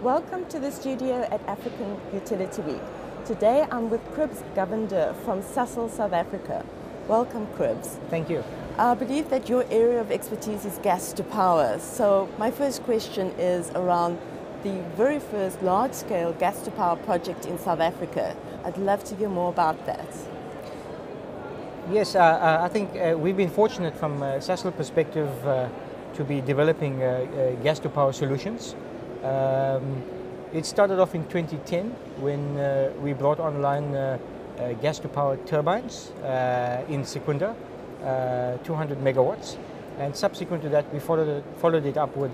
Welcome to the studio at African Utility Week. Today I'm with Kribs Govender from Sasol, South Africa. Welcome, Kribs. Thank you. I believe that your area of expertise is gas to power. So my first question is around the very first large-scale gas to power project in South Africa. I'd love to hear more about that. Yes, I think we've been fortunate from a Sasol perspective to be developing gas to power solutions. It started off in 2010 when we brought online gas to power turbines in Secunda, 200 megawatts, and subsequent to that we followed it up with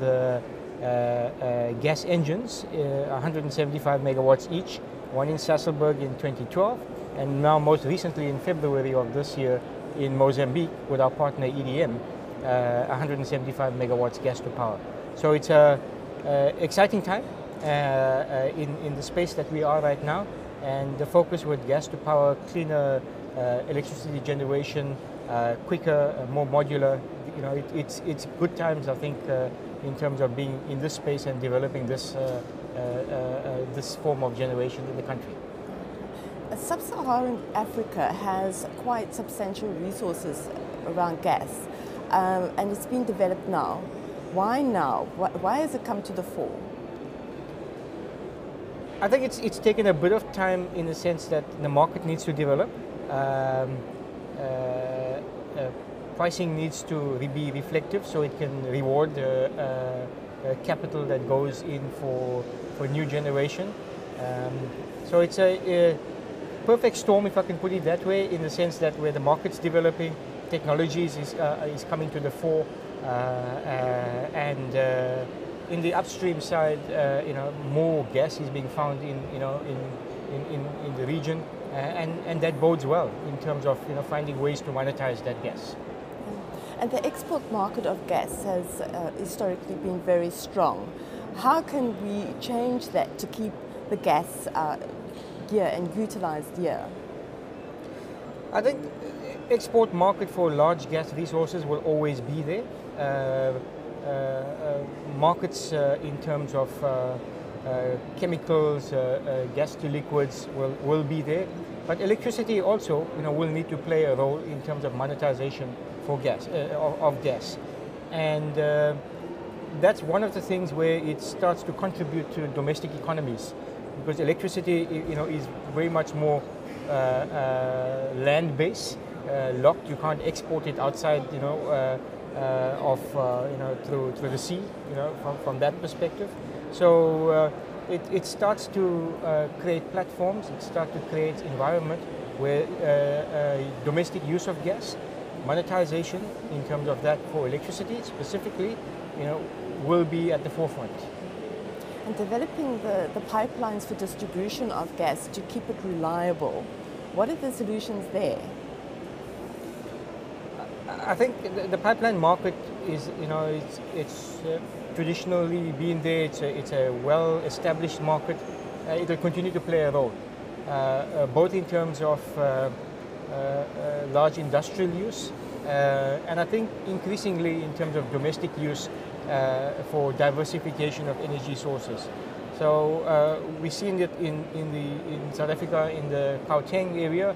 gas engines, 175 megawatts each, one in Sasolburg in 2012, and now most recently in February of this year in Mozambique with our partner EDM, 175 megawatts gas to power. So it's a exciting time in the space that we are right now, and the focus with gas to power, cleaner electricity generation, quicker, more modular. You know, it's good times, I think, in terms of being in this space and developing this this form of generation in the country. Sub-Saharan Africa has quite substantial resources around gas, and it's being developed now. Why now? Why has it come to the fore? I think it's taken a bit of time in the sense that the market needs to develop. Pricing needs to be reflective so it can reward capital that goes in for new generation. So it's a perfect storm, if I can put it that way, in the sense that where the market's developing, technologies is coming to the fore, and in the upstream side, more gas is being found in the region, and that bodes well in terms of finding ways to monetize that gas. And the export market of gas has historically been very strong. How can we change that to keep the gas here and utilized here? I think export market for large gas resources will always be there. Markets in terms of chemicals, gas to liquids will be there, but electricity also will need to play a role in terms of monetization for gas of gas, and that's one of the things where it starts to contribute to domestic economies, because electricity is very much more land-based, locked. You can't export it outside through the sea, from that perspective. So it starts to create platforms. It starts to create environment where domestic use of gas, monetization in terms of that for electricity specifically, will be at the forefront. And developing the pipelines for distribution of gas to keep it reliable, what are the solutions there? I think the pipeline market is, it's traditionally been there. It's a well-established market. It will continue to play a role, both in terms of large industrial use, and I think increasingly in terms of domestic use for diversification of energy sources. So we've seen it in South Africa, in the Gauteng area,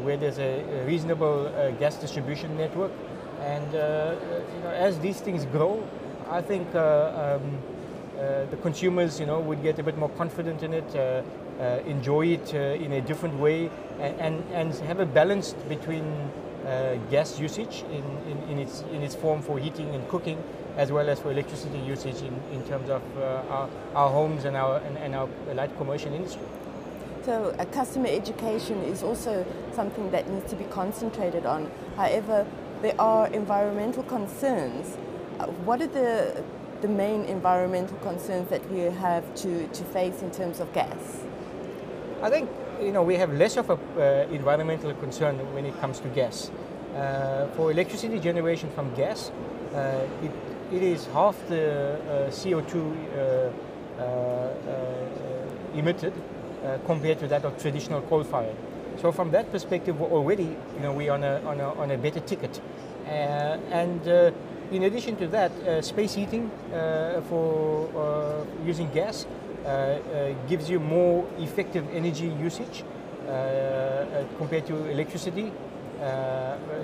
where there's a reasonable gas distribution network, and as these things grow, I think the consumers would get a bit more confident in it, enjoy it in a different way, and have a balance between gas usage in its form for heating and cooking, as well as for electricity usage in terms of our homes and our light commercial industry. So customer education is also something that needs to be concentrated on. However, there are environmental concerns. What are the main environmental concerns that we have to face in terms of gas? I think we have less of an environmental concern when it comes to gas. For electricity generation from gas, it is half the CO2 emitted compared to that of traditional coal-fired. So from that perspective, we're already we're on a better ticket. And in addition to that, space heating for using gas gives you more effective energy usage compared to electricity.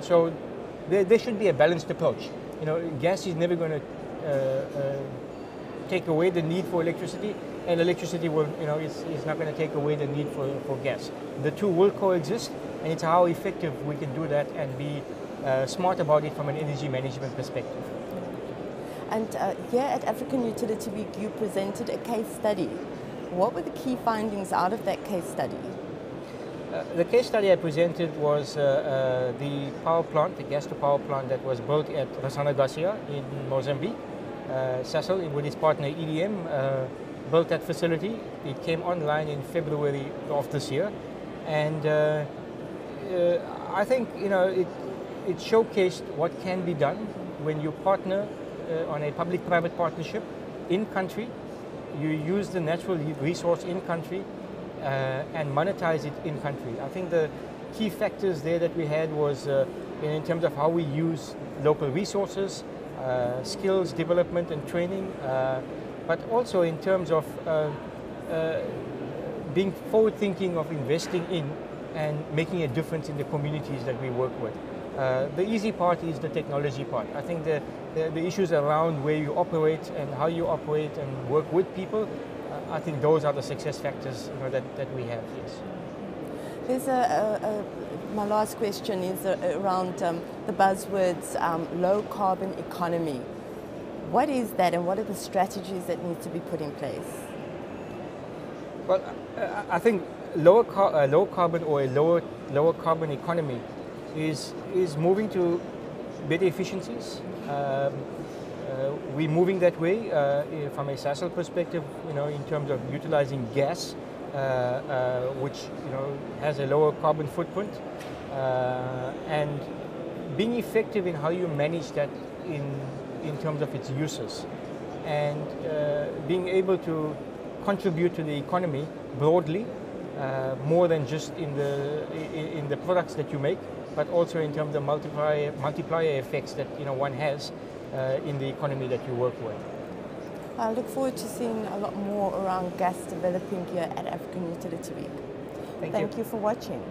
So there should be a balanced approach. You know, gas is never going to take away the need for electricity, and electricity will, you know, is not going to take away the need for gas. The two will coexist, and it's how effective we can do that and be smart about it from an energy management perspective. And here at African Utility Week, you presented a case study. What were the key findings out of that case study? The case study I presented was the power plant, the gas-to-power plant that was built at Rosana Garcia in Mozambique. Sasol, with its partner EDM, built that facility. It came online in February of this year, and I think, you know, it showcased what can be done when you partner on a public-private partnership in country. You use the natural resource in country and monetize it in country. I think the key factors there that we had was in terms of how we use local resources, skills development and training, but also in terms of being forward-thinking of investing in and making a difference in the communities that we work with. The easy part is the technology part. I think the issues around where you operate and how you operate and work with people, I think those are the success factors, you know, that we have. Yes. There's my last question is around the buzzwords low carbon economy. What is that, and what are the strategies that need to be put in place? Well, I think low carbon or a lower carbon economy is moving to better efficiencies. We're moving that way from a Sasol perspective, you know, in terms of utilizing gas, which, you know, has a lower carbon footprint, and being effective in how you manage that in terms of its uses, and being able to contribute to the economy broadly, more than just in the products that you make, but also in terms of multiplier effects that, you know, one has in the economy that you work with. I look forward to seeing a lot more around gas developing here at African Utility Week. Thank you for watching.